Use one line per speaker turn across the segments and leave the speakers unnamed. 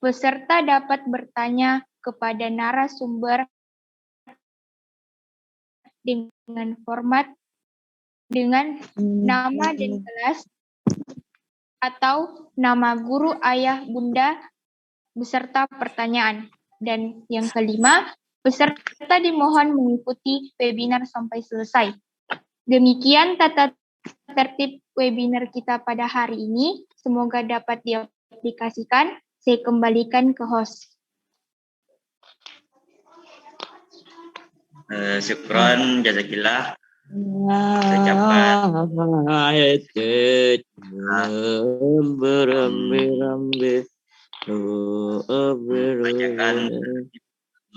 Peserta dapat bertanya kepada narasumber dengan format dengan nama dan kelas atau nama guru, ayah, bunda beserta pertanyaan. Dan yang kelima, peserta dimohon mengikuti webinar sampai selesai. Demikian tata tertib webinar kita pada hari ini. Semoga dapat diaplikasikan. Saya kembalikan ke host.
Syukron, jazakillah. Saya ucapkan bacakan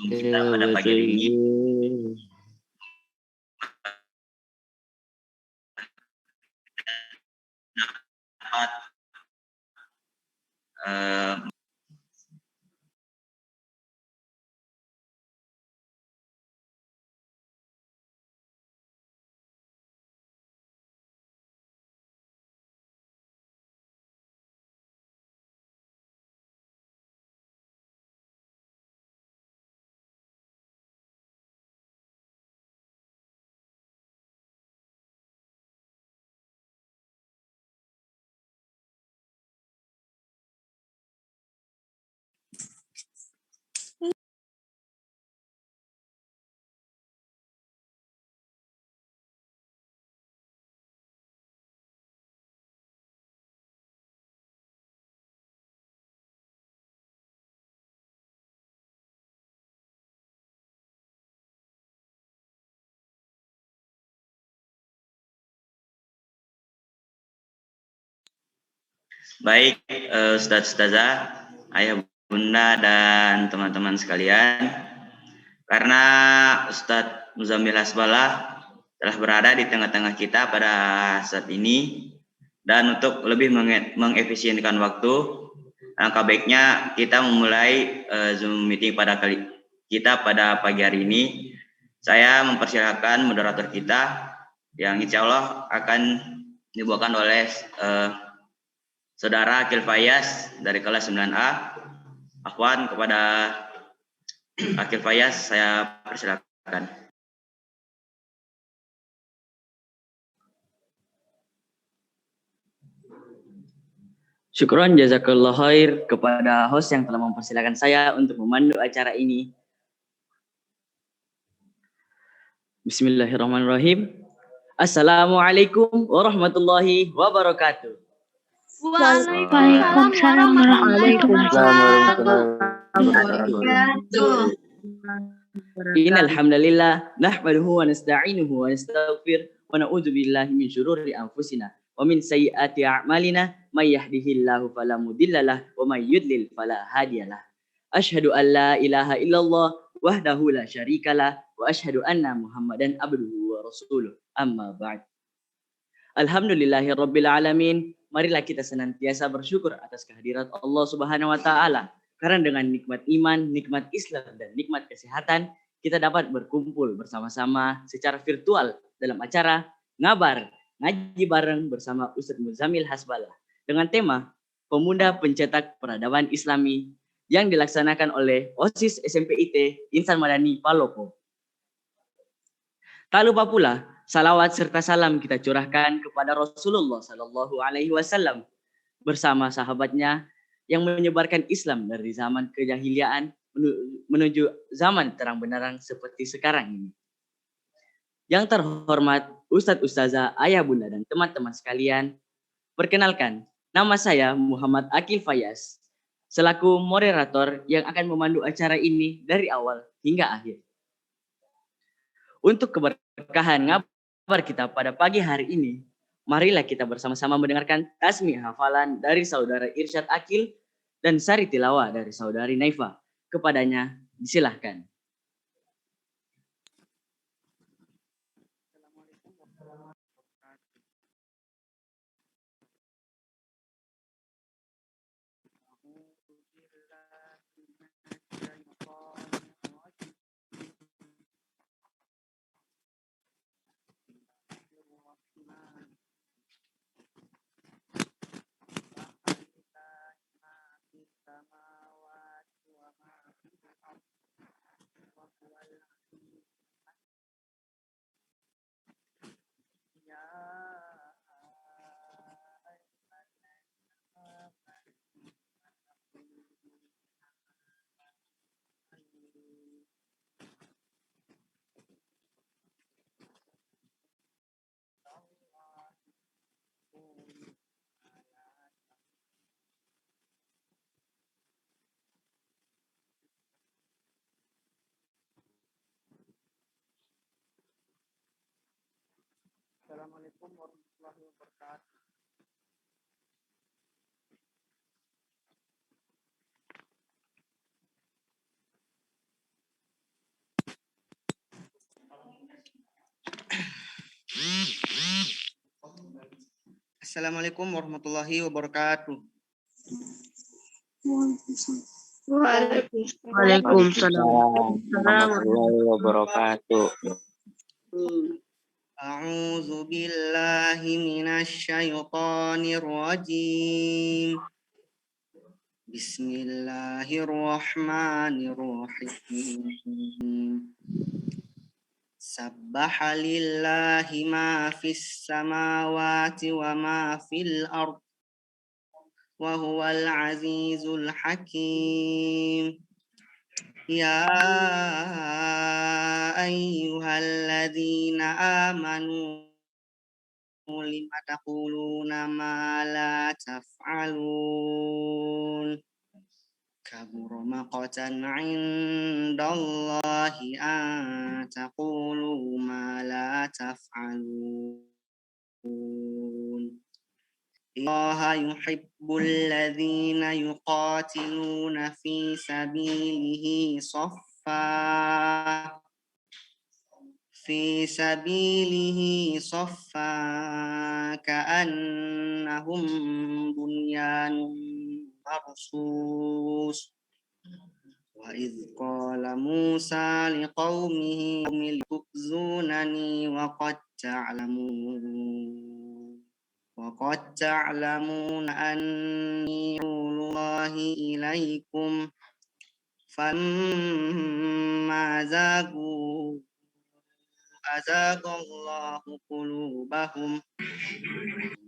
kita pada pagi hari ini. Baik, Ustaz-Ustazah, ayah bunda dan teman-teman sekalian, karena Ustadz Muzammil Hasbalah telah berada di tengah-tengah kita pada saat ini, dan untuk lebih mengefisienkan waktu, alangkah baiknya kita memulai Zoom meeting pada pagi hari ini. Saya mempersilahkan moderator kita yang insya Allah akan dibawakan oleh Saudara Akil Fayaz dari kelas 9A. Afwan, kepada Akil Fayaz saya persilakan.
Syukron jazakallah khair kepada host yang telah mempersilakan saya untuk memandu acara ini. Bismillahirrahmanirrahim. Assalamualaikum warahmatullahi wabarakatuh.
Waalaikumsalam warahmatullahi wabarakatuh.
Innal hamdalillah nahmaduhu wa nasta'inuhu wa nastaghfir wa na'udzu billahi min syururi anfusina wa min sayyiati a'malina may yahdihillahu fala mudhillalah wa may yudlil fala hadiyalah. Asyhadu an la ilaha illallah wahdahu la syarikalah wa asyhadu anna Muhammadan abduhu wa rasuluh. Amma ba'd. Alhamdulillahirabbil alamin. Marilah kita senantiasa bersyukur atas kehadirat Allah Subhanahu wa taala. Karena dengan nikmat iman, nikmat Islam dan nikmat kesehatan, kita dapat berkumpul bersama-sama secara virtual dalam acara Ngabar Ngaji Bareng bersama Ustadz Muzammil Hasbalah dengan tema Pemuda Pencetak Peradaban Islami yang dilaksanakan oleh OSIS SMPIT Insan Madani Palopo. Tak lupa pula salawat serta salam kita curahkan kepada Rasulullah Sallallahu Alaihi Wasallam bersama sahabatnya yang menyebarkan Islam dari zaman kejahiliaan menuju zaman terang benderang seperti sekarang ini. Yang terhormat Ustadz Ustazah, ayah bunda dan teman-teman sekalian, perkenalkan nama saya Muhammad Akil Fayaz selaku moderator yang akan memandu acara ini dari awal hingga akhir. Untuk keberkahan ngabar kita pada pagi hari ini, marilah kita bersama-sama mendengarkan tasmi hafalan dari saudara Irsyad Akil dan sari tilawah dari saudari Naifa. Kepadanya disilahkan.
Assalamualaikum warahmatullahi wabarakatuh. Assalamualaikum warahmatullahi wabarakatuh.
Waalaikumsalam warahmatullahi wabarakatuh.
A'udzu billahi minasy syaithanir rajim. Bismillahirrahmanirrahim. Sabbaha lillahi ma fis samawati wa ma fil ard wa huwal azizul hakim. Ya ayyuhalladzina amanu lima taquluna ma la taf'alun. Kabura maqtan 'indallahi an taqulu ma la taf'alun. Allaha yuhibbul ladzina yuqatiluna fi sabilihi صفا كأنهم بنيان مرصوص وإذ قال موسى لقومه تؤذونني وقد تعلمون أني رسول الله إليكم فلما زاغوا أزاغ الله قلوبهم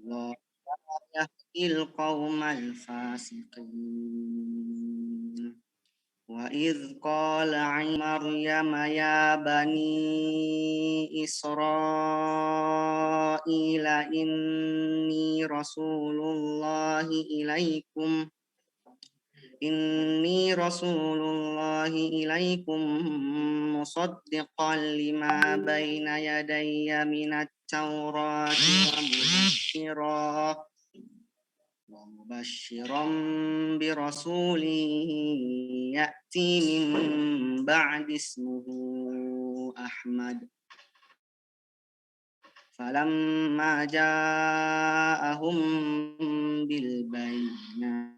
والله لا يهدي القوم الفاسقين. وإذ قال مريم يا بني إسرائيل إني رسول الله إليكم مصدقا لما بين يدي من التوراة ومبشرا برسول يأتي من بعد اسمه أحمد. فلما جاءهم بالبينات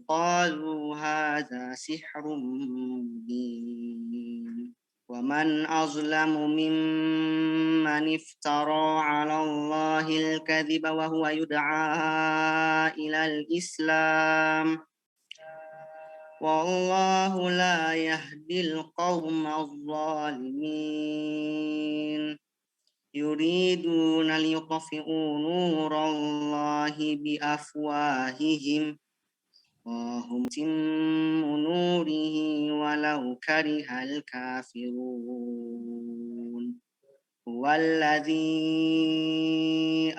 قالوا هذا سحر مبين. ومن أظلم ممن افترى على الله الكذب وهو يدعى إلى الإسلام والله لا يهدي القوم الظالمين. يريدون ليطفئوا نور الله بأفواههم والله متم نوره ولو كره الكافرون. هو الذي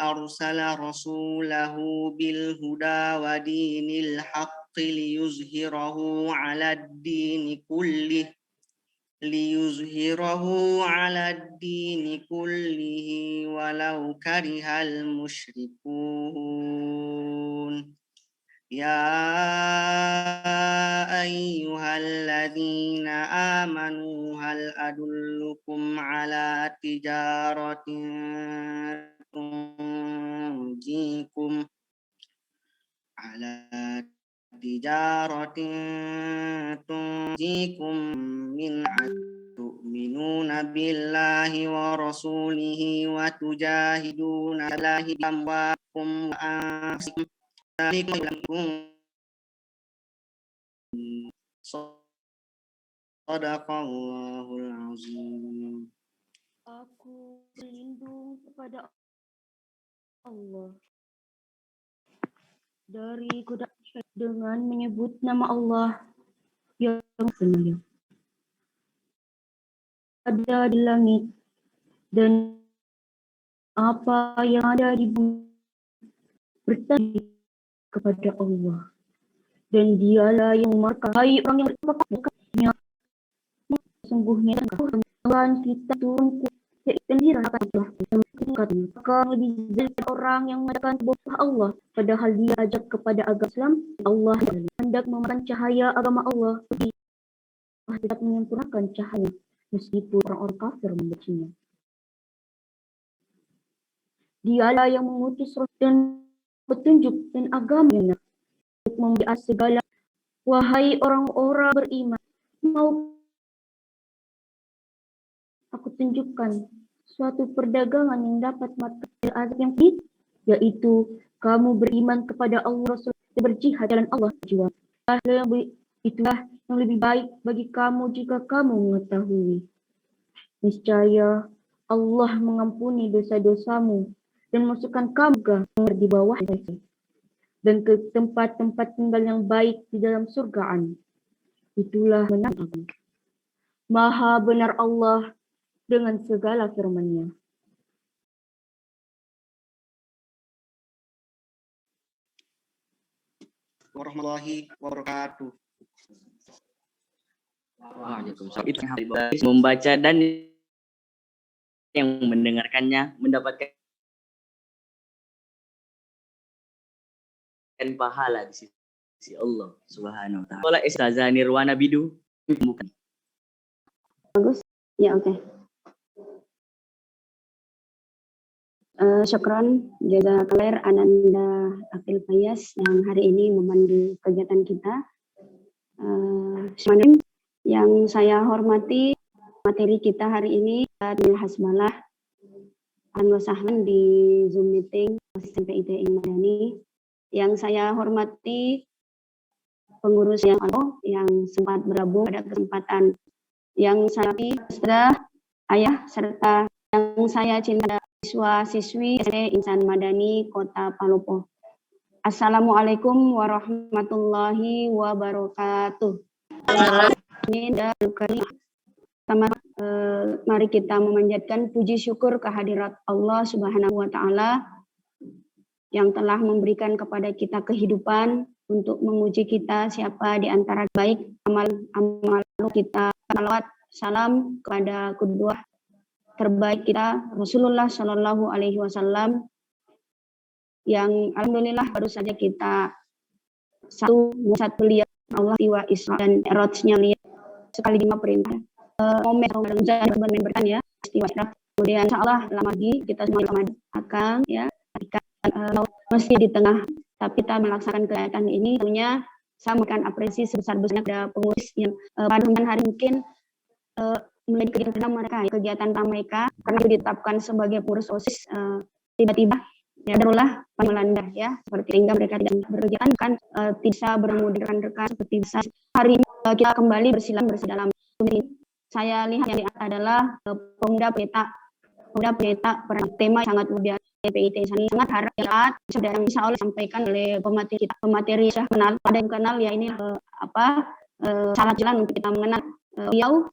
أرسل رسوله بالهدى ودين الحق ليظهره على الدين كله ولو كره المشركون. يا أيها الذين آمنوا هل أدلكم على تجارة تنجيكم من عذاب تؤمنون بالله ورسوله وتجاهدون الله بأموالكم وأنفسكم ذلكم لكم Sadaqallahul azim.
Aku berlindung kepada Allah dari godaan syaitan dengan menyebut nama Allah yang semulia. Ada di langit dan apa yang ada di bumi bertasbih kepada Allah, dan Dialah yang memberkahi orang yang bertakwa. Sungguhnya Tuhan kita turun dan dirasakan Allah. Maka lebih jelek orang yang mengatakan bahwa Allah padahal dia ajak kepada agama Islam. Allah hendak memberikan cahaya agama Allah, tidak menyempurnakan cahaya meskipun orang-orang kafir membencinya. Dialah yang mengutus Rasul dan petunjuk dan agama yang benar untuk memberi segala. Wahai orang-orang beriman, mau aku tunjukkan suatu perdagangan yang dapat mati azab yang pedih, yaitu kamu beriman kepada Allah Rasul dan berjihad jalan Allah jiwa. Itulah yang lebih baik bagi kamu jika kamu mengetahui. Niscaya Allah mengampuni dosa-dosamu dan masukkan kamu ke di bawah dan ke tempat-tempat tinggal yang baik di dalam surgaan. Itulah benar aku. Maha benar Allah dengan segala firman-Nya.
Warahmatullahi wabarakatuh.
Waalaikumsalam. Itu yang harus membaca dan yang mendengarkannya mendapatkan pahala di sisi Allah Subhanahu wa taala. Wala Ustazah Nirwana Bidu.
Bagus. Ya, oke. Syukron jazakallah Ananda Akil Fayas yang hari ini memandu kegiatan kita. Yang saya hormati, materi kita hari ini Hasbalah Anwasahlan di Zoom meeting SMP ITI Madani. Yang saya hormati pengurus yang sempat bergabung pada kesempatan yang saya sudah ayah serta yang saya cinta siswa-siswi SD Insan Madani Kota Palopo. Assalamualaikum warahmatullahi wabarakatuh. Mari kita memanjatkan puji syukur kehadirat Allah Subhanahu wa taala yang telah memberikan kepada kita kehidupan untuk menguji kita siapa di antara baik amal kita. Salawat salam kepada kedua terbaik kita Rasulullah Shallallahu Alaihi Wasallam yang alhamdulillah baru saja kita satu beliau Allah tiwa Isra dan Mi'rajnya lihat sekali 5 perintah momen Ramadan berkan ya istiwa Isra. Kemudian insyaallah lama lagi kita semua akan ya mesti di tengah tapi kita melaksanakan kegiatan ini tentunya saya memberikan apresiasi sebesar-besarnya kepada pengurus yang pada hari mungkin menjadi kegiatan mereka karena ditetapkan sebagai pengurus OSIS tiba-tiba ya darulah melanda ya seperti hingga mereka tidak berkegiatan kan bisa bertemu dengan rekan seperti bisa hari ini kita kembali bersilang dalam ini. Saya lihat yang adalah pemuda pendeta tema sangat luar biasa. PIT sangat harap sudah yang insya Allah disampaikan oleh pemateri saya kenal ada yang kenal ya ini salah jalan untuk kita mengenal beliau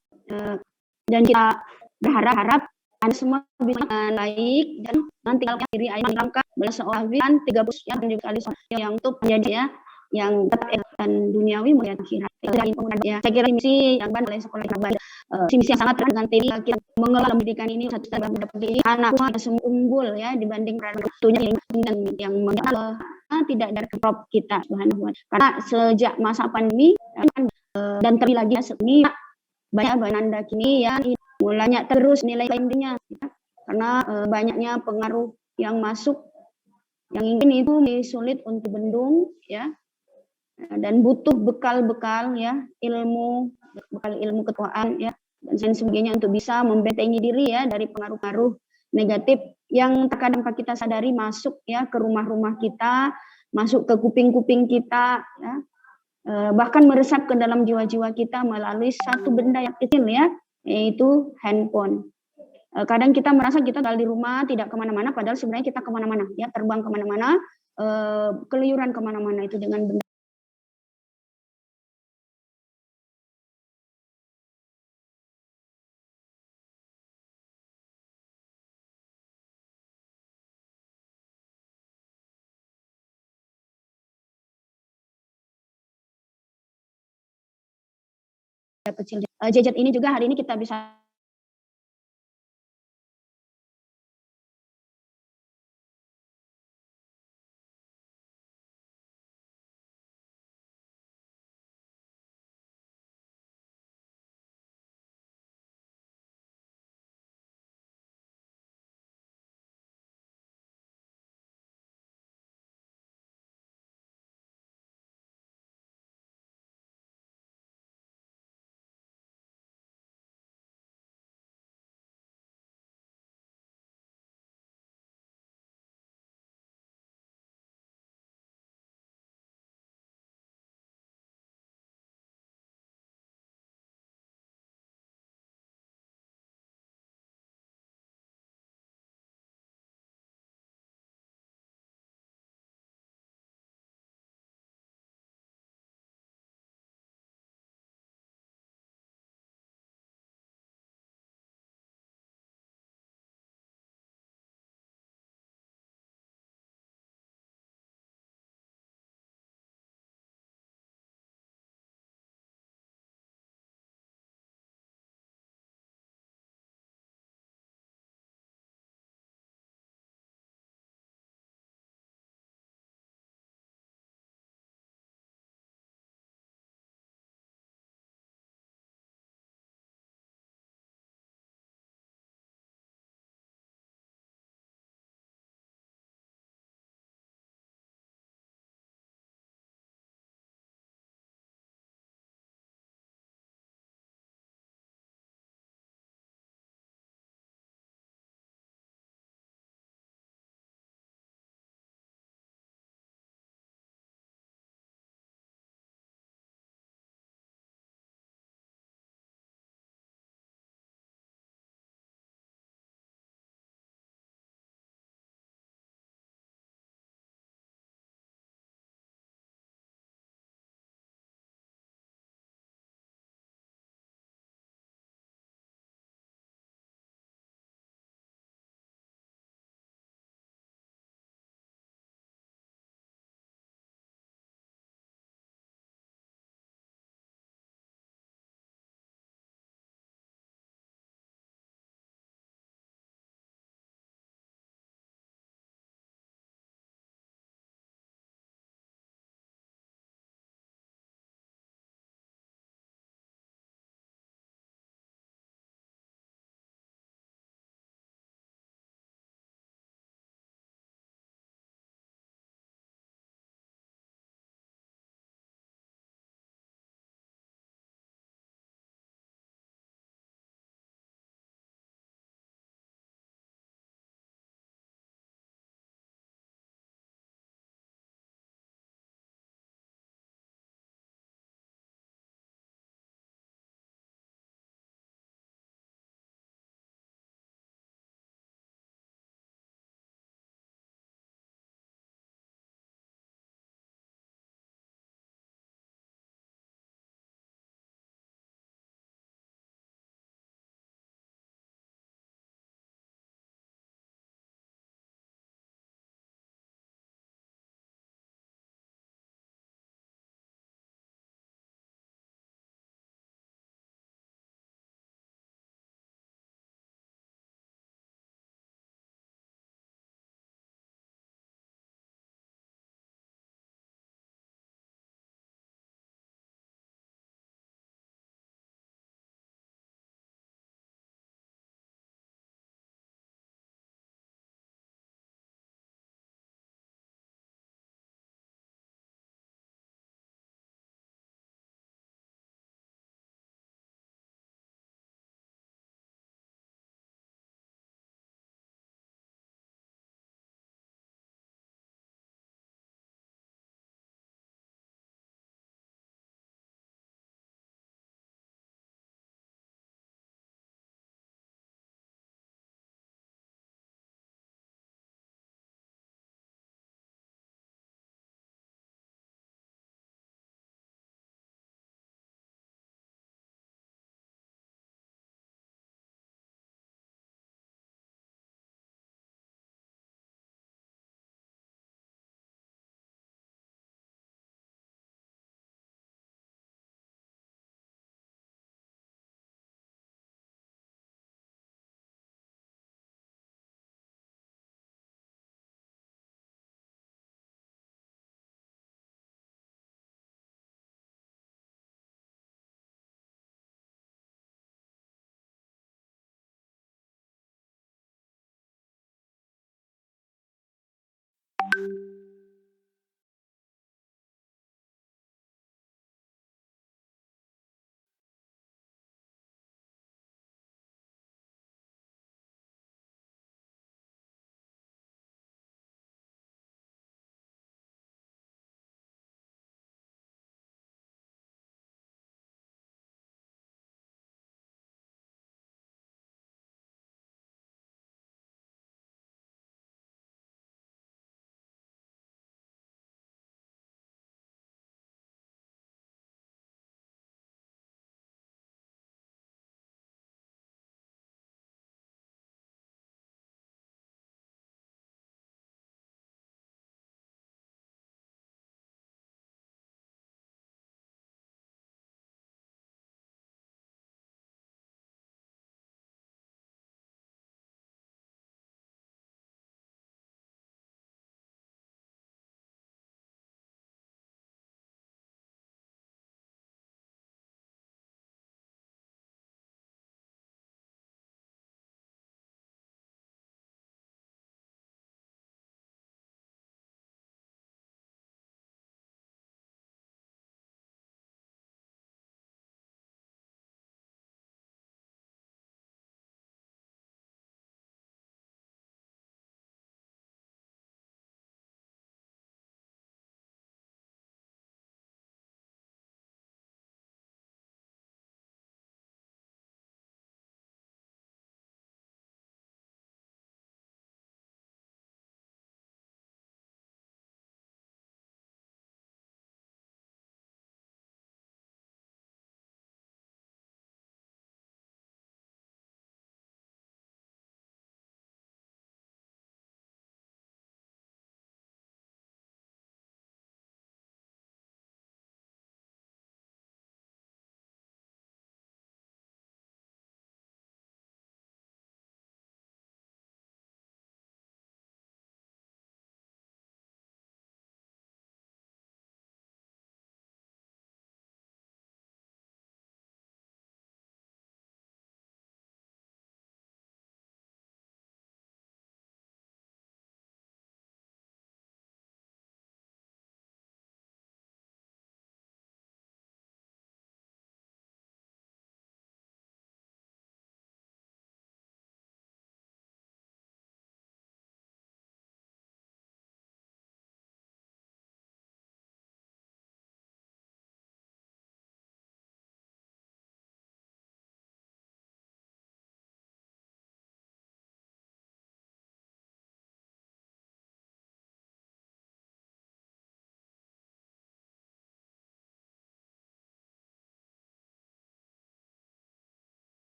dan kita berharap Anda semua bisa baik dan nanti kalau diri ayat langkah seorang 30 yang juga kali yang untuk menjadi ya yang tetap dan duniawi melihat akhirat. Ya, saya kira misi yang oleh sekolah misi yang sangat dengan TV kita mengelola pendidikan ini satu dalam mendapat ini anak semua unggul ya dibanding waktunya yang tidak dari prop kita Subhanahu wa taala. Karena sejak masa pandemi dan terlebih lagi ini banyak Anda kini ya mulanya terus nilai lainnya ya, karena banyaknya pengaruh yang masuk yang ingin itu sulit untuk bendung ya. Dan butuh bekal-bekal ya bekal ilmu ketuaan ya dan sebagainya untuk bisa membentengi diri ya dari pengaruh-pengaruh negatif yang terkadang kita sadari masuk ya ke rumah-rumah kita, masuk ke kuping-kuping kita ya. bahkan meresap ke dalam jiwa-jiwa kita melalui satu benda yang kecil ya, yaitu handphone. Kadang kita merasa kita tinggal di rumah tidak kemana-mana, padahal sebenarnya kita kemana-mana ya, terbang kemana-mana, keluyuran kemana-mana itu dengan benda. Kecil. Gadget ini juga hari ini kita bisa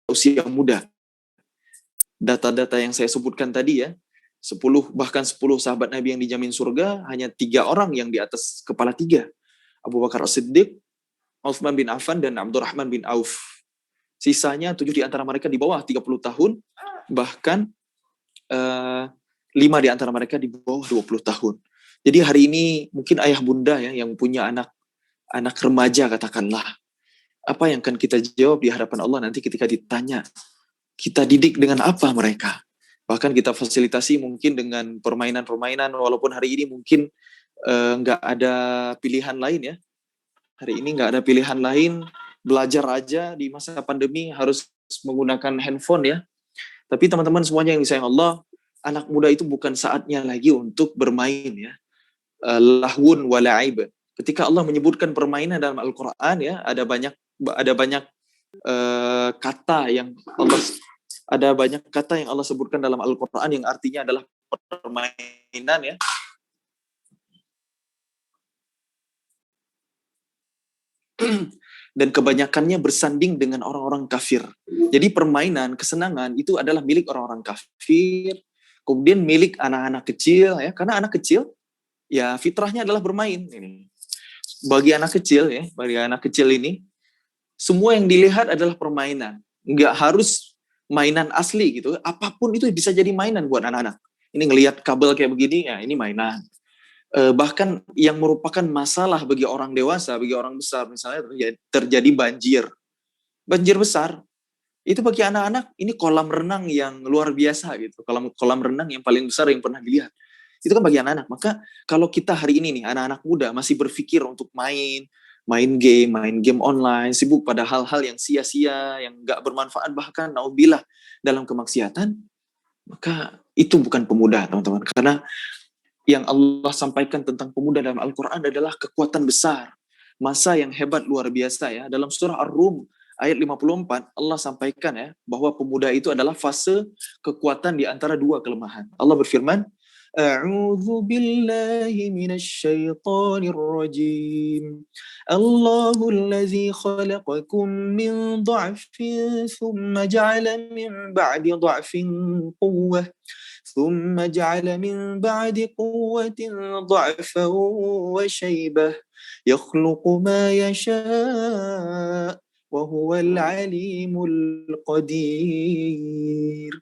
usia muda. Data-data yang saya sebutkan tadi ya, 10 bahkan 10 sahabat Nabi yang dijamin surga, hanya 3 orang yang di atas kepala 3. Abu Bakar As-Siddiq, Utsman bin Affan, dan Abdurrahman bin Auf. Sisanya 7 di antara mereka di bawah 30 tahun, bahkan 5 di antara mereka di bawah 20 tahun. Jadi hari ini mungkin ayah bunda ya yang punya anak remaja katakanlah, apa yang akan kita jawab di hadapan Allah nanti ketika ditanya, kita didik dengan apa mereka? Bahkan kita fasilitasi mungkin dengan permainan-permainan, walaupun hari ini mungkin nggak ada pilihan lain ya. Hari ini nggak ada pilihan lain, belajar aja di masa pandemi harus menggunakan handphone ya. Tapi teman-teman semuanya yang disayang Allah, anak muda itu bukan saatnya lagi untuk bermain ya. Lahwun wa la'ib. Ketika Allah menyebutkan permainan dalam Al-Quran ya, ada banyak kata yang Allah sebutkan dalam Al-Quran yang artinya adalah permainan ya. Dan kebanyakannya bersanding dengan orang-orang kafir. Jadi permainan, kesenangan itu adalah milik orang-orang kafir, kemudian milik anak-anak kecil ya, karena anak kecil ya fitrahnya adalah bermain ini. Bagi anak kecil ini semua yang dilihat adalah permainan. Nggak harus mainan asli gitu. Apapun itu bisa jadi mainan buat anak-anak. Ini ngelihat kabel kayak begini, ya ini mainan. Bahkan yang merupakan masalah bagi orang dewasa, bagi orang besar, misalnya terjadi banjir besar, itu bagi anak-anak ini kolam renang yang luar biasa gitu, kolam renang yang paling besar yang pernah dilihat. Itu kan bagi anak-anak. Maka kalau kita hari ini nih anak-anak muda masih berpikir untuk main game online, sibuk pada hal-hal yang sia-sia, yang nggak bermanfaat, bahkan nauzubillah dalam kemaksiatan, maka itu bukan pemuda, teman-teman. Karena yang Allah sampaikan tentang pemuda dalam Al-Quran adalah kekuatan besar, masa yang hebat luar biasa ya. Dalam surah Ar-Rum ayat 54 Allah sampaikan ya bahwa pemuda itu adalah fase kekuatan di antara dua kelemahan. Allah berfirman, A'udzu billahi minasy syaithanir rajim. Allahul ladzi khalaqakum min dha'fin tsumma ja'ala min ba'di dha'fin quwwah ثم جعل من بعد قوة ضعفا وشيبة يخلق ما يشاء وهو العليم القدير.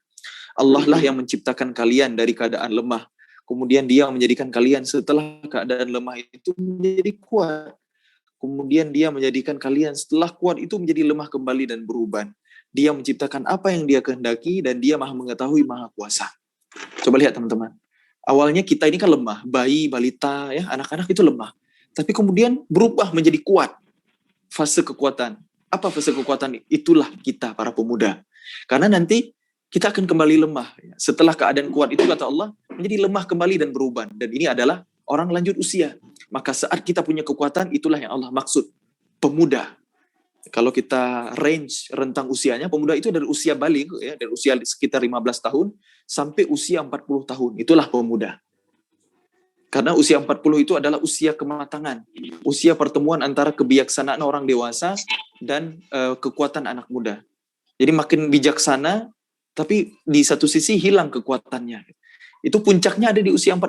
Allah lah yang menciptakan kalian dari keadaan lemah. Kemudian dia menjadikan kalian setelah keadaan lemah itu menjadi kuat. Kemudian dia menjadikan kalian setelah kuat itu menjadi lemah kembali dan berubah. Dia menciptakan apa yang dia kehendaki dan dia maha mengetahui, maha kuasa. Coba lihat teman-teman. Awalnya kita ini kan lemah, bayi, balita, ya, anak-anak itu lemah. Tapi kemudian berubah menjadi kuat. Fase kekuatan. Apa fase kekuatan? Itulah kita para pemuda. Karena nanti kita akan kembali lemah. Setelah keadaan kuat itu kata Allah menjadi lemah kembali dan berubah. Dan ini adalah orang lanjut usia. Maka saat kita punya kekuatan, itulah yang Allah maksud. Pemuda. Kalau kita rentang usianya, pemuda itu dari usia balik, ya, dari usia sekitar 15 tahun sampai usia 40 tahun. Itulah pemuda. Karena usia 40 itu adalah usia kematangan. Usia pertemuan antara kebijaksanaan orang dewasa dan kekuatan anak muda. Jadi makin bijaksana, tapi di satu sisi hilang kekuatannya. Itu puncaknya ada di usia 40.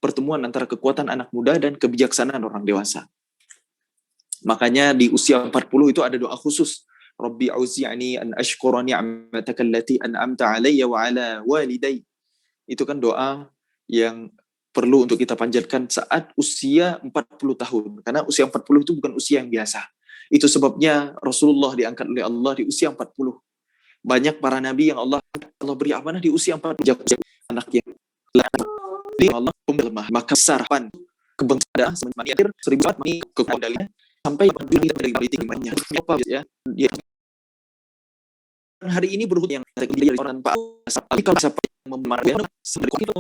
Pertemuan antara kekuatan anak muda dan kebijaksanaan orang dewasa. Makanya di usia 40 itu ada doa khusus. Rabbi auzi'ni an ashkura ni'mataka allati an'amta 'alayya wa 'ala walidayya. Itu kan doa yang perlu untuk kita panjatkan saat usia 40 tahun. Karena usia 40 itu bukan usia yang biasa. Itu sebabnya Rasulullah diangkat oleh Allah di usia 40. Banyak para nabi yang Allah beri amanah di usia 40. Anak yang Allah lemah, maka sarapan kebangsaan semenjak 1000 kekuatan sampai dari politik banyak apa ya dia hari ini berhut yang dari orang Pak tapi kalau siapa yang memarah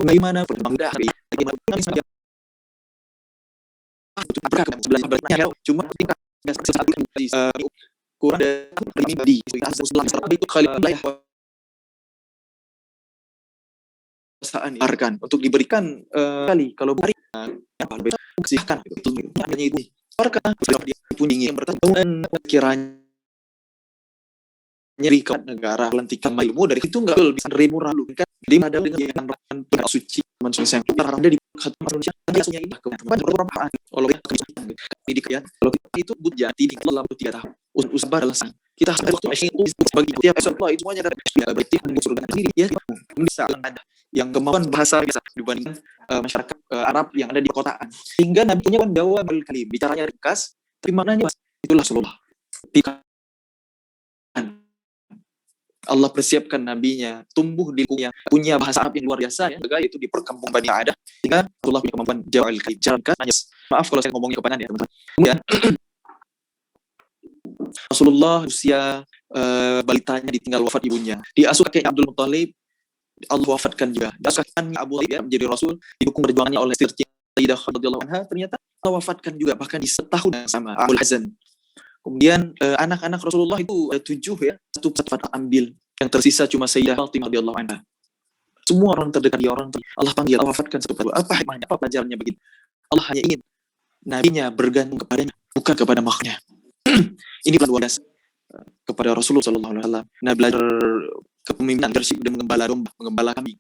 bagaimana perbangga cuma tingkat kurang dari itu kali perasaan untuk diberikan kali kalau beri kesihatan hanya itu dia punya yang bertanggung kiranya nyeri ke negara, lantikan ilmu dari itu nggak bisa nerima lalu kan dia ada dengan yang suci manusia yang terharam dia di manusia biasanya ini keberapaan oleh pendidikan kalau itu butuh jati di dalam 3 tahun usaha alasan kita harus waktu itu bagi tiap sekolah itu semuanya ada berarti surga sendiri ya bisa ada yang kemampuan bahasa biasa dibandingkan masyarakat Arab yang ada di perkotaan sehingga nabinya kan bawa berkali bicaranya ringkas tapi maknanya itulah Rasulullah. Allah persiapkan nabinya tumbuh di lingkungan yang punya bahasa Arab yang luar biasa ya, yaitu di perkampungan Bani Ada sehingga Allah punya kemampuan jawal jalankan hanya maaf kalau saya ngomongnya kepanan ya teman-teman. Kemudian Rasulullah usia balitanya ditinggal wafat ibunya, diasuh kakeknya Abdul Muthalib, Allah wafatkan juga. Diasuhkan Abu Talib ya, menjadi Rasul, didukung perjuangannya oleh istri Sayyidah Khadijah radhiyallahu anha, ternyata Allah wafatkan juga bahkan di setahun yang sama, Abul Hazan. Kemudian anak-anak Rasulullah itu 7 ya, satu persatu ambil. Yang tersisa cuma Sayyidah Fatimah radhiyallahu anha. Semua orang terdekat dia orang Allah panggil, Allah wafatkan satu persatu. Apa hikmahnya? Apa pelajarannya begini? Allah hanya ingin nabinya bergantung kepadanya, bukan kepada makhluknya. Ini bukan luar biasa kepada Rasulullah sallallahu alaihi wasallam. Nah, belajar kepemimpinan, leadership dan mengembala domba, mengembala kambing.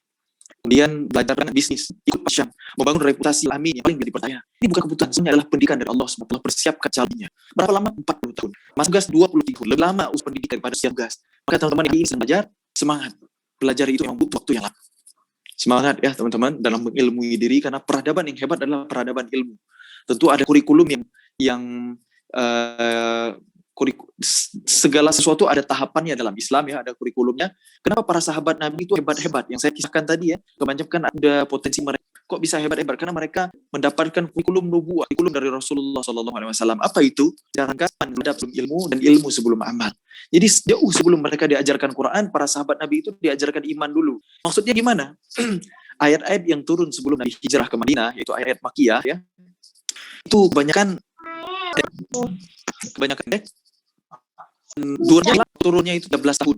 Kemudian belajar bisnis, ikut pasyam, membangun reputasi amin yang paling dipercaya. Ini bukan kebutuhan, sebenarnya adalah pendidikan dari Allah SWT. Persiapkan calonnya. Berapa lama? 40 tahun. Mas tugas 20 tahun. Lebih lama usaha pendidikan daripada siap gas. Maka teman-teman yang ingin belajar, semangat. Belajar itu yang butuh waktu yang lama. Semangat ya teman-teman dalam mengilmui diri, karena peradaban yang hebat adalah peradaban ilmu. Tentu ada kurikulum yang segala sesuatu ada tahapannya dalam Islam ya, ada kurikulumnya. Kenapa para sahabat Nabi itu hebat-hebat? Yang saya kisahkan tadi ya, kebanyakan ada potensi mereka. Kok bisa hebat-hebat? Karena mereka mendapatkan kurikulum nubuwah, kurikulum dari Rasulullah SAW. Apa itu? Jangankan sebelum ilmu dan ilmu sebelum amal. Jadi jauh sebelum mereka diajarkan Quran, para sahabat Nabi itu diajarkan iman dulu. Maksudnya gimana? Ayat-ayat yang turun sebelum Nabi hijrah ke Madinah, yaitu ayat Makkiyah ya, itu kebanyakan turunnya itu 13 tahun.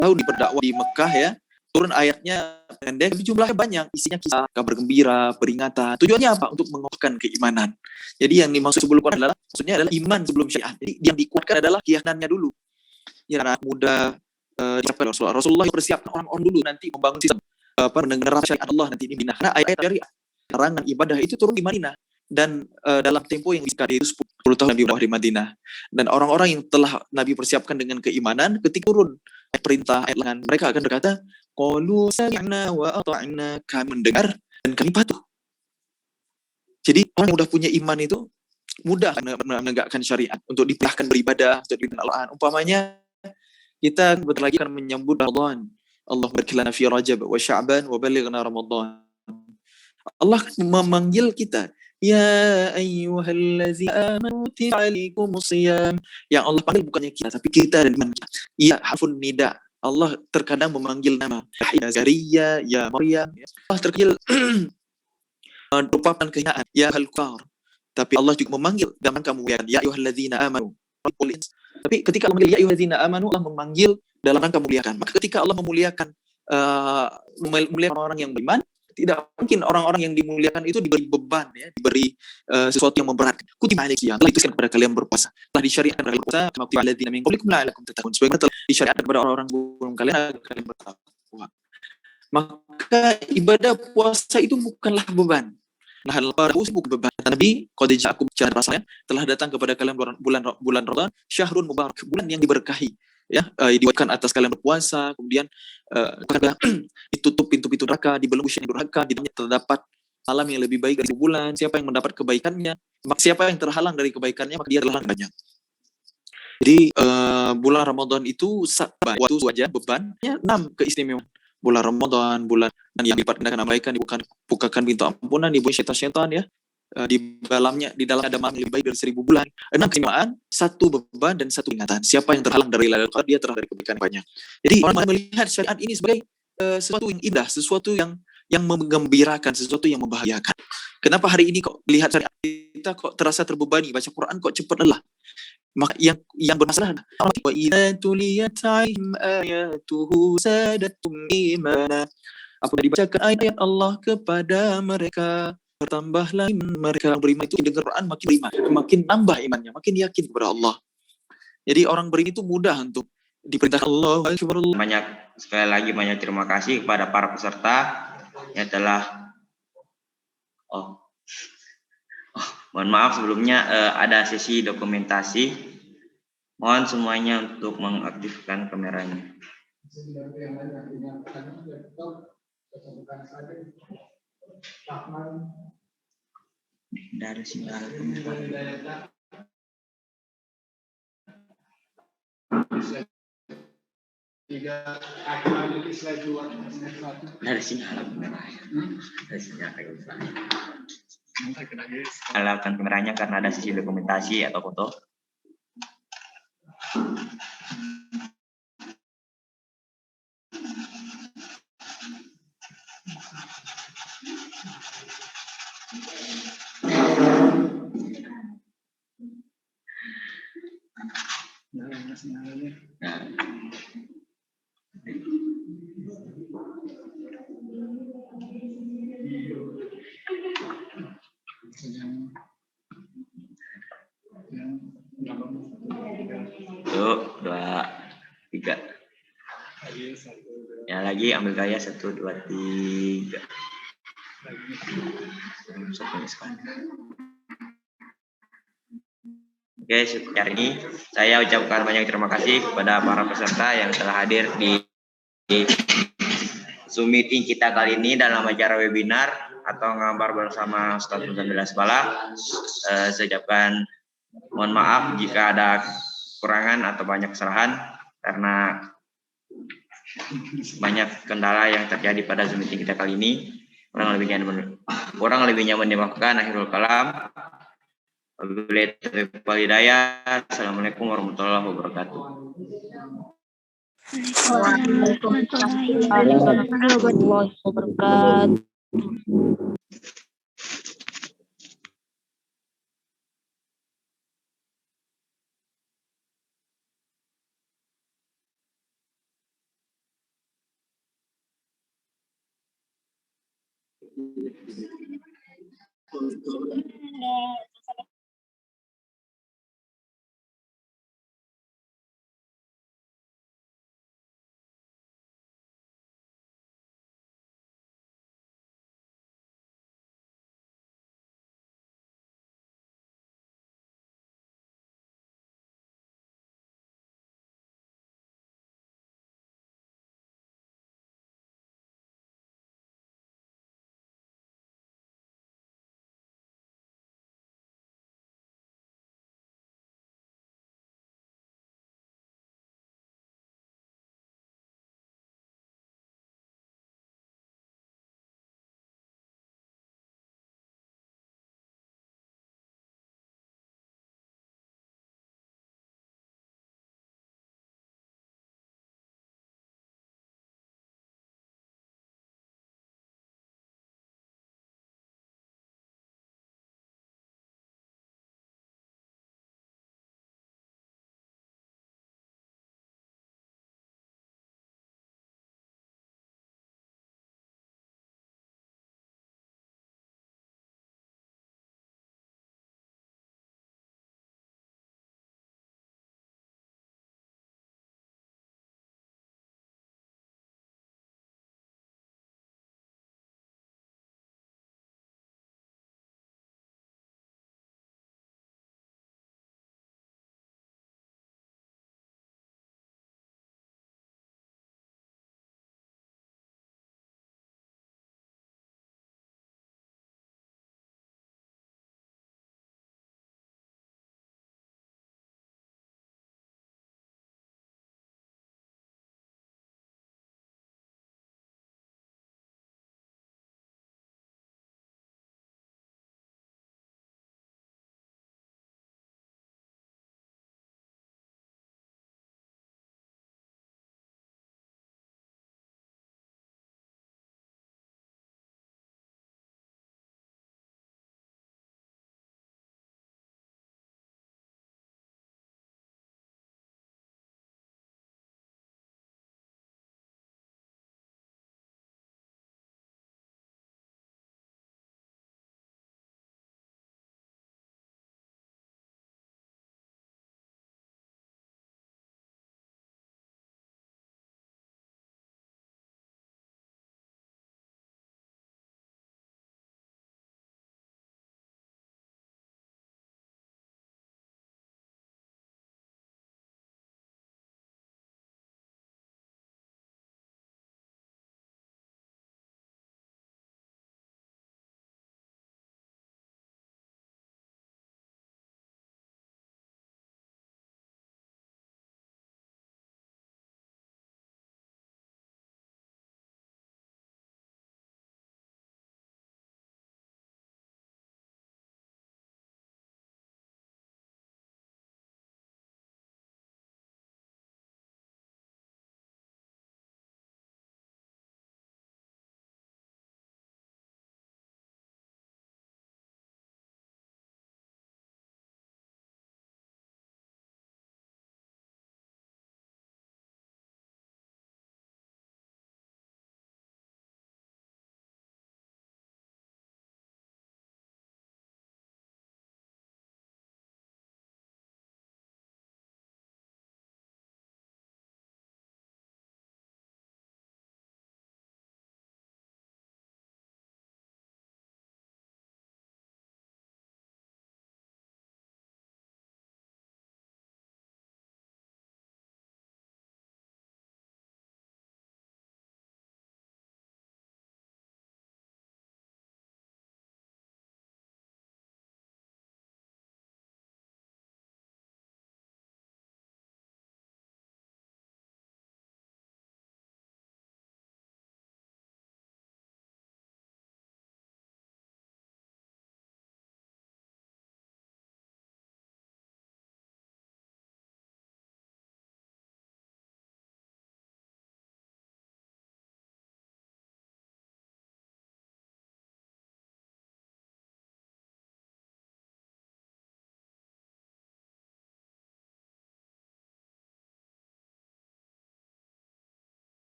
Lalu diberdakwah di Mekah ya, turun ayatnya pendek, tapi jumlahnya banyak, isinya kisah, kabar gembira, peringatan. Tujuannya apa? Untuk menguatkan keimanan. Jadi yang dimaksud sebelum Quran adalah, maksudnya adalah iman sebelum syariat. Jadi yang dikuatkan adalah keyakinannya dulu. Ya, anak muda disiapkan Rasulullah persiapkan orang-orang dulu nanti membangun sistem mendengar syariat Allah nanti di Madinah. Karena ayat syariat, larangan ibadah itu turun di Madinah. Dan dalam tempo yang disingkat itu 10 tahun Nabi di Madinah. Dan orang-orang yang telah Nabi persiapkan dengan keimanan, ketika turun ayat perintah, ayat larangan, mereka akan berkata, qalu sami'na wa ata'na, kami mendengar dan kami patuh. Jadi orang yang sudah punya iman itu mudah menegakkan syariat untuk dipilahkan beribadah, untuk Allah. Umpamanya kita bentar lagi akan menyambut Ramadan. Allah berkilana fi Rajab wa Sya'ban wa balighna Ramadan. Allah memanggil kita, ya ayyuhallazina amanu kutiba alaikumus shiyam. Yang Allah panggil bukannya kita, tapi kita dan iman kita. Ya harfun nida. Allah terkadang memanggil nama. Ya Zakaria, ya Maryam. Allah terkadang merupakan kehinaan. Ya al-kufar. Tapi Allah juga memanggil dalam kemuliaan. Ya ayyuhallazina amanu. Tapi ketika Allah memanggil ya ayyuhallazina amanu, Allah memanggil dalam rangka memuliakan. Maka ketika Allah memuliakan orang-orang yang beriman, tidak mungkin orang-orang yang dimuliakan itu diberi beban ya, diberi sesuatu yang memberatkan. Kutiba alaikum, telah dituliskan kepada kalian berpuasa, telah disyariatkan kepada kalian berpuasa, kama kutiba alal ladzina min qablikum la'allakum tattaqun, sebagaimana telah disyariatkan kepada orang-orang sebelum kalian agar kalian bertakwa. Maka ibadah puasa itu bukanlah beban. Nah, puasa bukan beban. Nabi qad ja'akum rasulnya, telah datang kepada kalian bulan Ramadan, syahrun mubarak, bulan yang diberkahi. Ya, diwajibkan atas kalian berpuasa, kemudian ditutup pintu-pintu neraka, dibelenggu syaitan durhaka, di dalamnya terdapat malam yang lebih baik dari bulan. Siapa yang mendapat kebaikannya, siapa yang terhalang dari kebaikannya, maka dia terhalang banyak. Jadi bulan Ramadan itu waktu saja bebannya 6 keistimewaan. Bulan Ramadan, bulan yang dilipat-gandakan kebaikan, bukakan pintu ampunan, dibunuh syaitan-syaitan ya. Di dalamnya ada malam lebih baik dari 1000 bulan. 6 keistimewaan, 1 beban dan 1 ingatan. Siapa yang terhalang dari Lailatul Qadar, dia terhalang dari kebaikan banyak. Jadi orang melihat syariat ini sebagai sesuatu yang indah, sesuatu yang menggembirakan, sesuatu yang membahagiakan. Kenapa hari ini kok lihat syariat kita kok terasa terbebani, baca Quran kok cepat lelah? Maka yang bermasalah wa idza tuliyat 'alaihim ayatuhu zadatum imana. Apabila dibacakan ayat Allah kepada mereka, bertambahlah mereka yang beriman itu dengar Quran makin nambah imannya, makin yakin kepada Allah. Jadi orang beriman itu mudah untuk Diperintahkan Allah Akbar.
Sekali lagi banyak terima kasih kepada para peserta yang telah mohon maaf sebelumnya ada sesi dokumentasi. Mohon semuanya untuk mengaktifkan kameranya. Dari sinyal kamera. Dari sinyal kamera. Dari sinyal kamera. Nyalakan kameranya karena ada sesi dokumentasi atau foto. Yuk, 2, 3. Ya lagi ambil gaya 1, 2, 3. Oke, seperti hari ini saya ucapkan banyak terima kasih kepada para peserta yang telah hadir di Zoom meeting kita kali ini dalam acara webinar atau ngabar bersama Ustaz Muzamil Asbalah. Saya ucapkan mohon maaf jika ada kekurangan atau banyak kesalahan karena banyak kendala yang terjadi pada Zoom meeting kita kali ini. Kurang lebihnya dimaafkan. Akhirul kalam. Wabillahi taufiq wal hidayah. Assalamualaikum warahmatullahi wabarakatuh.
Waalaikumsalam warahmatullahi wabarakatuh.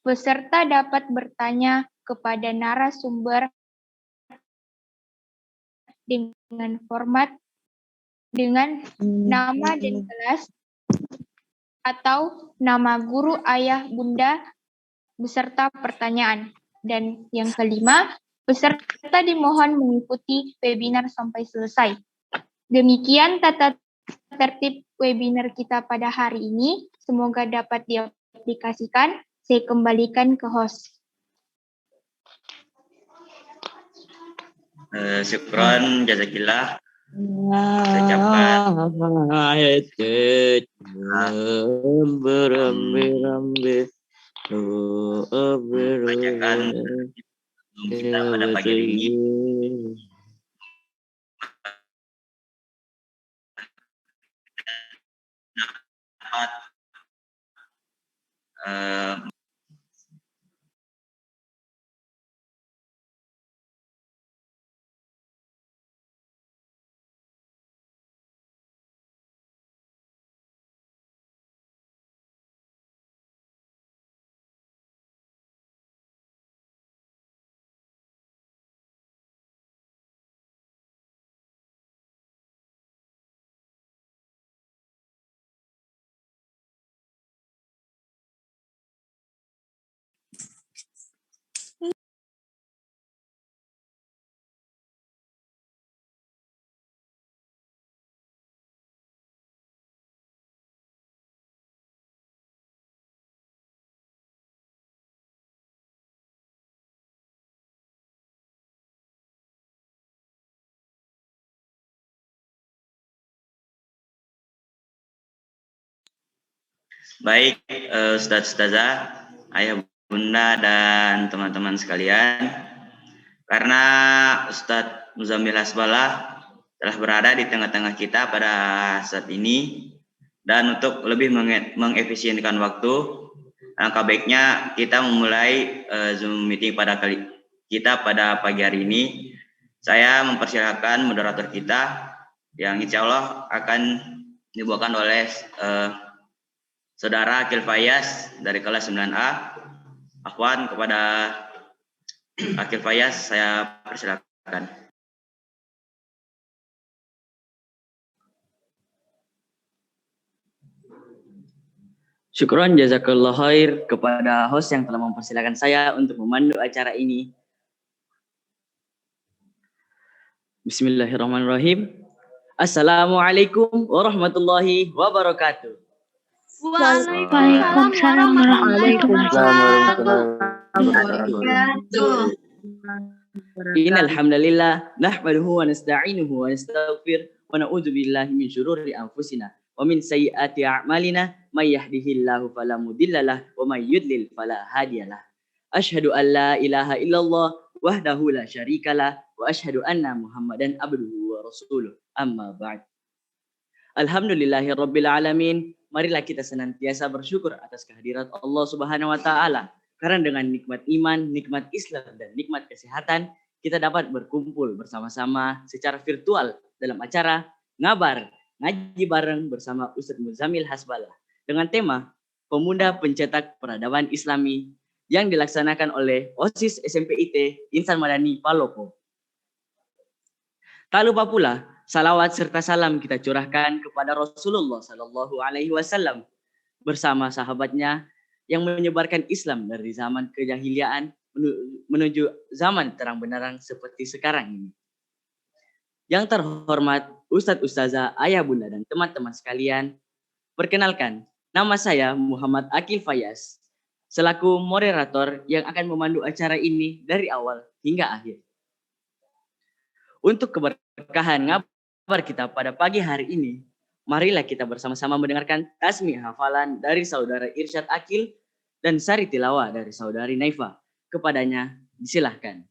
Peserta dapat bertanya kepada narasumber dengan format dengan nama dan kelas atau nama guru, ayah, bunda beserta pertanyaan. Dan yang kelima, peserta dimohon mengikuti webinar sampai selesai. Demikian tata tertib webinar kita pada hari ini. Semoga dapat diaplikasikan. Saya kembalikan ke host.
Syukron, jazakillah. Saya ucapkan bacakan kita pada pagi hari ini. Baik, Ustadz Ustazah, ayah bunda dan teman-teman sekalian, karena Ustadz Muzamil Hasbalah telah berada di tengah-tengah kita pada saat ini, dan untuk lebih mengefisienkan waktu, alangkah baiknya kita memulai Zoom meeting pada pagi hari ini. Saya mempersilahkan moderator kita yang insya Allah akan dibawakan oleh Saudara Akil Fayaz dari kelas 9A. Afwan, kepada Akil Fayaz saya persilakan.
Syukron jazakallah khair kepada host yang telah mempersilakan saya untuk memandu acara ini. Bismillahirrahmanirrahim. Assalamualaikum warahmatullahi wabarakatuh.
Waalaikumsalam warahmatullahi
wabarakatuh.
Innal hamdalillah nahmaduhu wa nasta'inuhu wa nastaghfir wa na'udzu billahi min syururi anfusina wa min sayyiati a'malina may yahdihillahu fala mudhillalah wa may yudlil fala hadiyalah. Asyhadu an la ilaha illallah wahdahu la syarikalah wa asyhadu anna Muhammadan abduhu wa rasuluh. Amma ba'd. Alhamdulillahirabbil alamin. Marilah kita senantiasa bersyukur atas kehadirat Allah Subhanahu wa taala. Karena dengan nikmat iman, nikmat Islam dan nikmat kesehatan, kita dapat berkumpul bersama-sama secara virtual dalam acara Ngabar Ngaji bareng bersama Ustadz Muzamil Hasbalah dengan tema Pemuda Pencetak Peradaban Islami yang dilaksanakan oleh OSIS SMPIT Insan Madani Palopo. Tak lupa pula salawat serta salam kita curahkan kepada Rasulullah Sallallahu Alaihi Wasallam bersama sahabatnya yang menyebarkan Islam dari zaman kejahiliaan menuju zaman terang benderang seperti sekarang ini. Yang terhormat Ustadz Ustazah, ayah bunda dan teman-teman sekalian, perkenalkan nama saya Muhammad Akil Fayaz selaku moderator yang akan memandu acara ini dari awal hingga akhir. Untuk keberkahan ngabar kita pada pagi hari ini, marilah kita bersama-sama mendengarkan tasmi hafalan dari saudara Irsyad Akil dan sari tilawah dari saudari Naifa. Kepadanya disilahkan.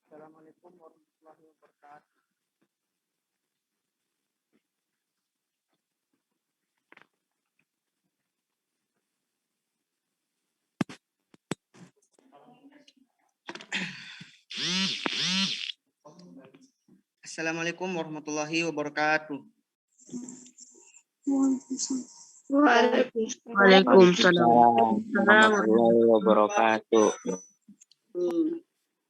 Assalamualaikum warahmatullahi wabarakatuh. Assalamualaikum warahmatullahi wabarakatuh.
Waalaikumsalam warahmatullahi wabarakatuh.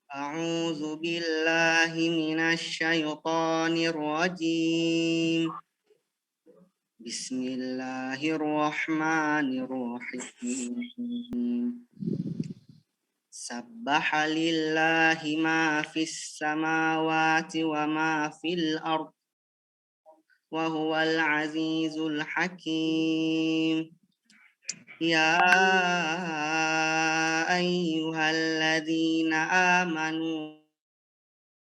A'udzu billahi minasy syaithanir rajim. Bismillahirrahmanirrahim. Sabbaha lillahi ma fis samawati wa ma fil ard wa huwal azizul hakim. Ya ayyuhalladzina amanu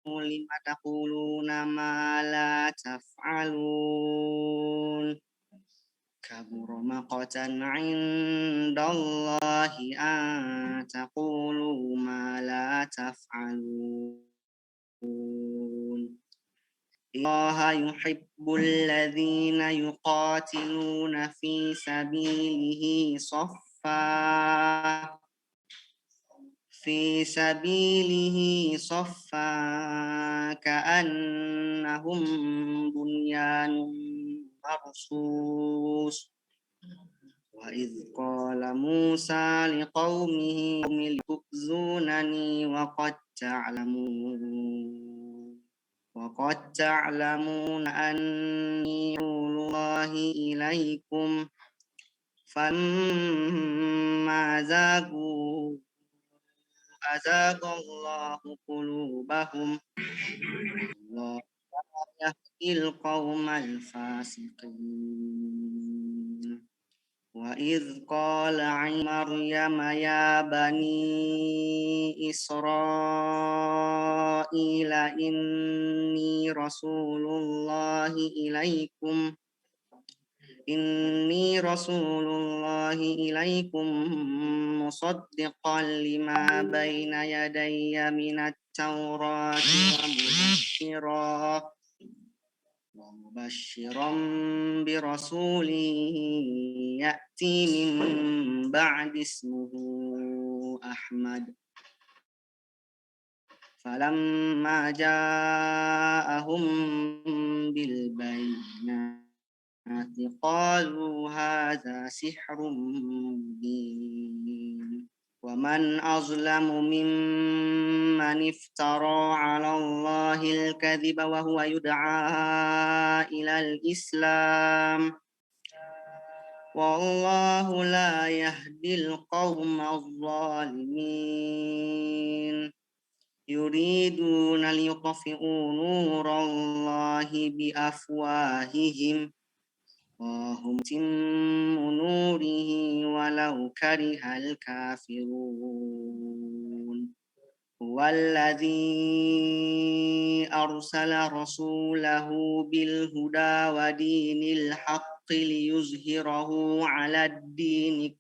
lima taquluna ma la taf'alun. Kabura maqtan 'indallahi an taqulu ma la taf'alun. Allaha yuhibbul ladzina yuqatiluna fi sabilihi صفا كأنهم بنيان مرصوص وإذ قال موسى لقومه تؤذونني وقد تعلمون أني رسول الله إليكم فلما زاغوا أزاغ الله قلوبهم والله لا يهدي القوم الفاسقين. وإذ قال مريم يا بني إسرائيل إني رسول الله إليكم مصدقا لما بين يدي من التوراة ومبشرا برسول يأتي من بعد اسمه أحمد. فلما جاءهم بالبينات قالوا هذا سحر مبين. ومن أظلم ممن افترى على الله الكذب وهو يدعى إلى الإسلام والله لا يهدي القوم الظالمين. يريدون ليطفئوا نور الله بأفواههم والله متم نوره ولو كره الكافرون. هو الذي أرسل رسوله بالهدى ودين الحق ليظهره على الدين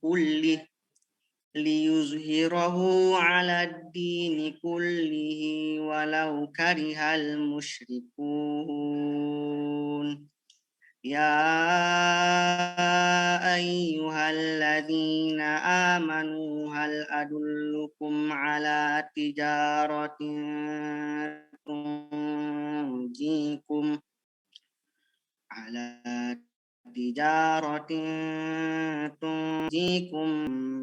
كله ولو كره المشركون. يا أيها الذين آمنوا هل أدلكم على تجارة تنجيكم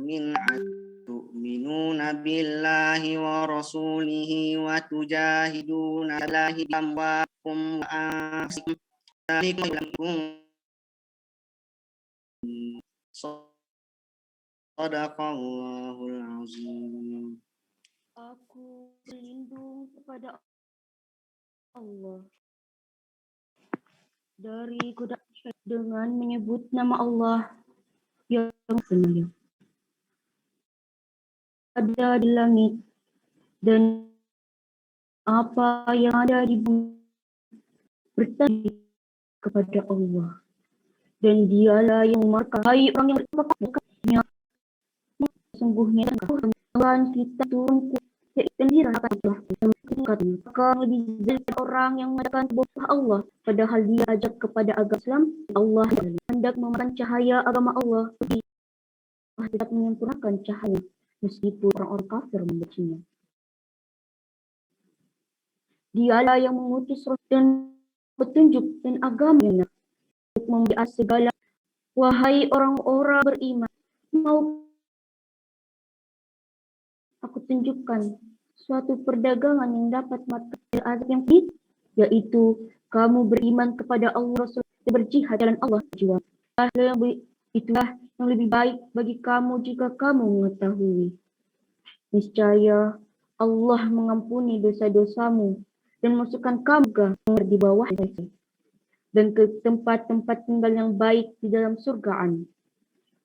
من عذاب تؤمنون بالله ورسوله وتجاهدون الله بأموالكم وأنفسكم ذلكم Sadaqallahul azim.
Aku berlindung kepada Allah dari godaan syaitan dengan menyebut nama Allah yang semulia. Ada di langit dan apa yang ada di bumi bertasbih kepada Allah, dan dialah yang memberkahi orang yang bertakwa. Sungguhnya Tuhan kita turun dan dirasakan Allah. Maka lebih jelek orang yang mengatakan bahwa Allah padahal dia ajak kepada agama Islam. Allah hendak memberikan cahaya agama Allah, tidak menyempurnakan cahaya meskipun orang-orang kafir membencinya. Dialah yang mengutus Rasul dan petunjuk dan agama yang benar untuk memberi segala. Wahai orang-orang beriman, mau aku tunjukkan suatu perdagangan yang dapat mata azab yang pedih, yaitu kamu beriman kepada Allah Rasul dan berjihad jalan Allah berjuang. Itulah yang lebih baik bagi kamu jika kamu mengetahui. Niscaya Allah mengampuni dosa-dosamu dan masukkan kamu ke di bawah dan ke tempat-tempat tinggal yang baik di dalam surgaan.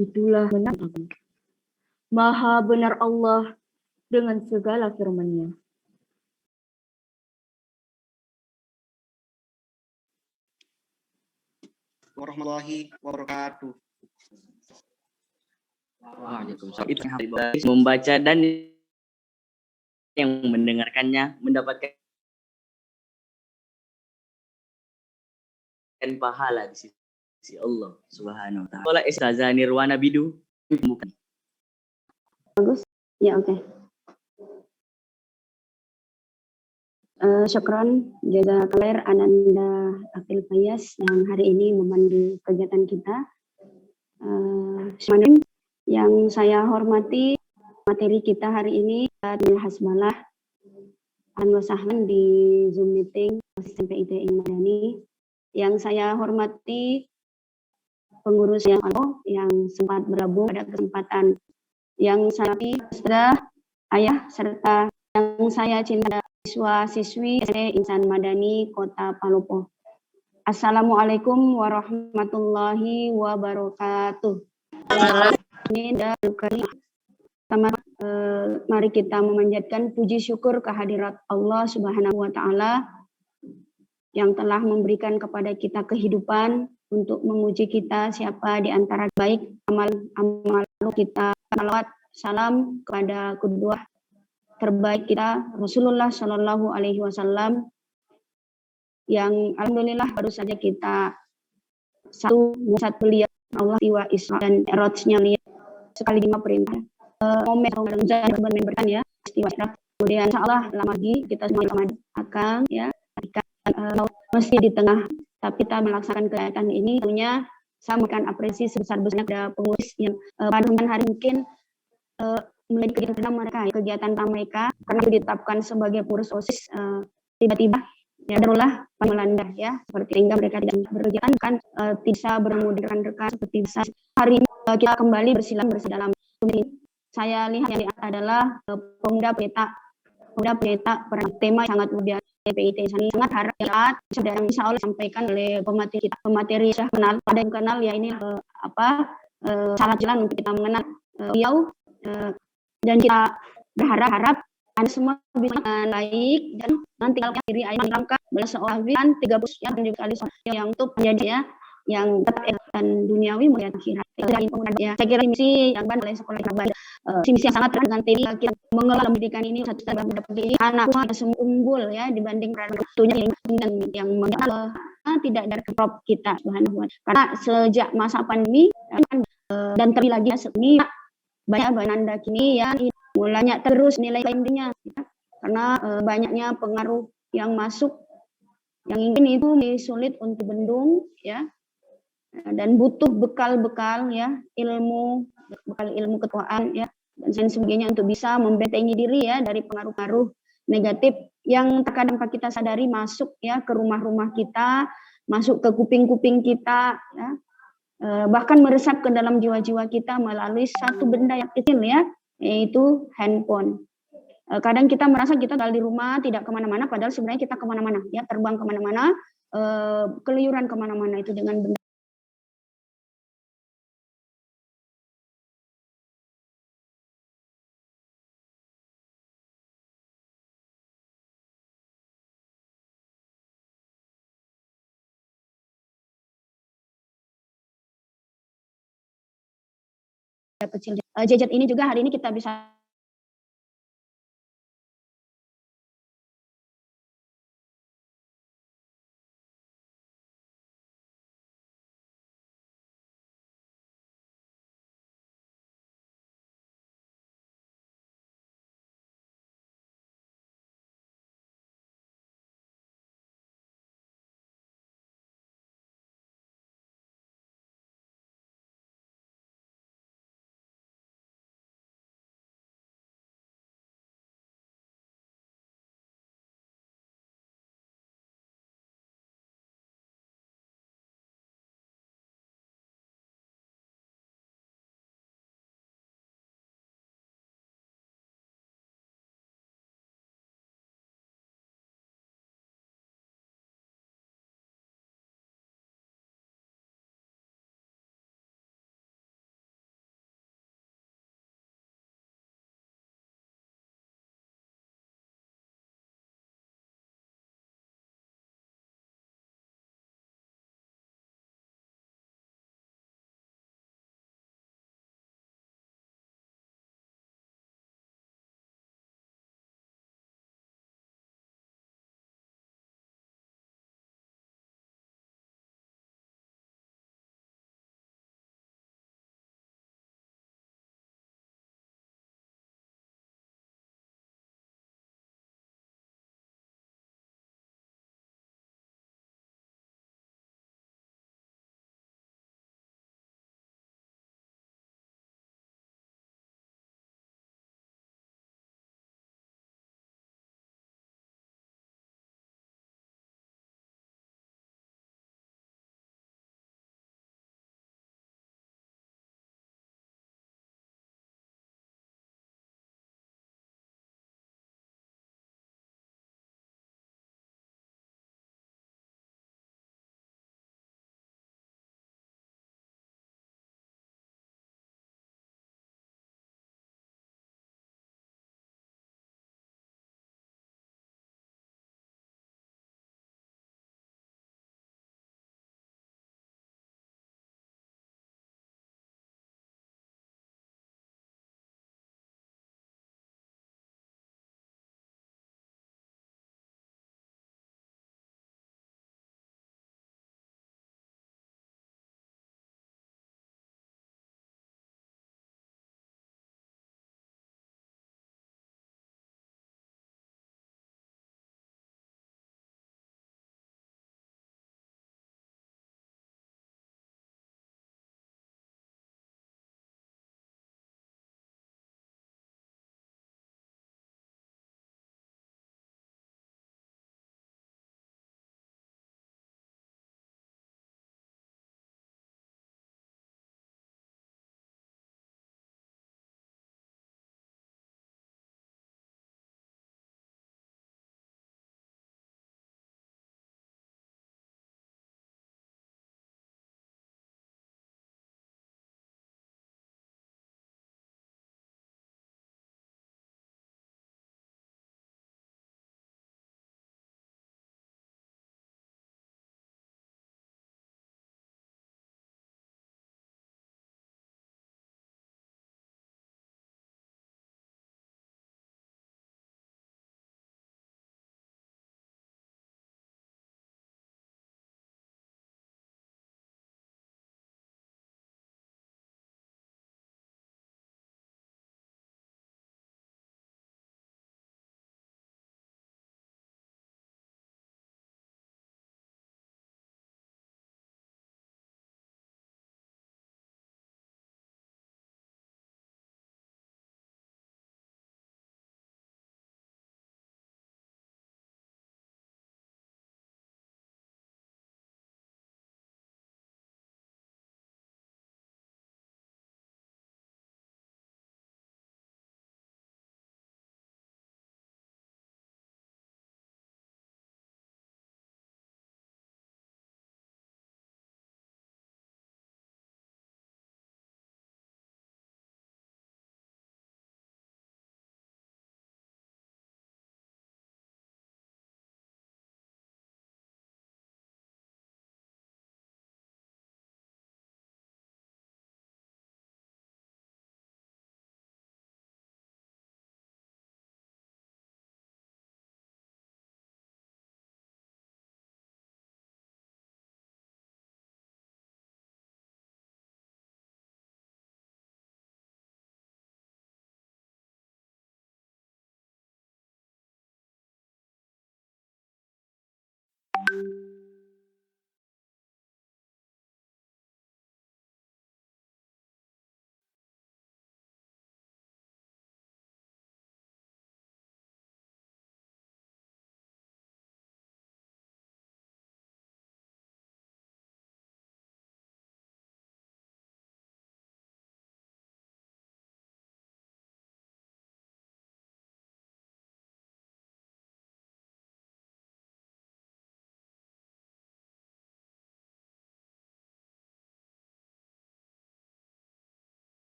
Itulah benar aku. Maha benar Allah dengan segala firman-Nya.
Warahmatullahi wabarakatuh.
Waalaikumsalam. Itu yang harus membaca dan yang mendengarkannya mendapatkan pahala di sisi Allah Subhanahu wa taala. Wala Ustazah Nirwana Bidu.
Bagus? Ya, oke. Syukron jazakallah Ananda Akil Fayas yang hari ini memandu kegiatan kita. Yang saya hormati, materi kita hari ini Hasbalah Anwasahlan di Zoom meeting SMP ITI Madani. Yang saya hormati pengurus yang sempat bergabung pada kesempatan yang saya sudah ayah serta yang saya cinta siswa-siswi SD Insan Madani Kota Palopo. Assalamualaikum warahmatullahi wabarakatuh. Mari kita memanjatkan puji syukur kehadirat Allah Subhanahu wa taala yang telah memberikan kepada kita kehidupan untuk memuji kita siapa di antara baik amal kita. Salawat salam kepada kedua terbaik kita Rasulullah Shallallahu Alaihi Wasallam yang alhamdulillah baru saja kita satu beliau Allah tiwa Isra dan Mi'rajnya lihat sekali 5 perintah momen berkan ya istiwa kemudian insyaallah lama lagi kita semua akan ya mesti di tengah tapi kita melaksanakan kegiatan ini tentunya saya memberikan apresiasi sebesar-besarnya kepada pengurus yang pada hari mungkin menjadi kegiatan mereka karena ditetapkan sebagai pengurus OSIS tiba-tiba ya darulah melanda ya seperti sehingga mereka tidak berkegiatan kan bisa bertemu dengan rekan seperti bisa hari ini kita kembali bersilang dalam ini. Saya lihat yang adalah pemuda pendeta tema sangat luar biasa PIT sangat harap sudah yang insya Allah disampaikan oleh pemateri saya kenal ada yang kenal ya ini salah jalan untuk kita mengenal beliau dan kita berharap Anda semua bisa baik dan nanti kalau diri ayat langkah seorang 30 yang juga kali yang untuk menjadi ya yang tetap dan duniawi melihat akhirat. Ya, saya kira misi yang oleh sekolah misi yang sangat dengan TV kita mengelola pendidikan ini satu dalam dapat ini anak semua unggul ya dibanding waktunya yang tidak dari prop kita Subhanahu wa taala. Karena sejak masa pandemi dan terlebih lagi ini banyak Anda kini yang mulanya terus nilai lainnya ya. Karena banyaknya pengaruh yang masuk yang ingin itu sulit untuk bendung ya dan butuh bekal-bekal ya bekal ilmu ketuaan ya dan sebagainya untuk bisa membentengi diri ya dari pengaruh-pengaruh negatif yang terkadang kita sadari masuk ya ke rumah-rumah kita masuk ke kuping-kuping kita ya bahkan meresap ke dalam jiwa-jiwa kita melalui satu benda yang kecil ya, yaitu handphone. Kadang kita merasa kita tinggal di rumah tidak kemana-mana, padahal sebenarnya kita kemana-mana ya, terbang kemana-mana, keluyuran kemana-mana itu dengan benda. Kecil. Gadget ini juga hari ini kita bisa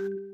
wabarakatuh.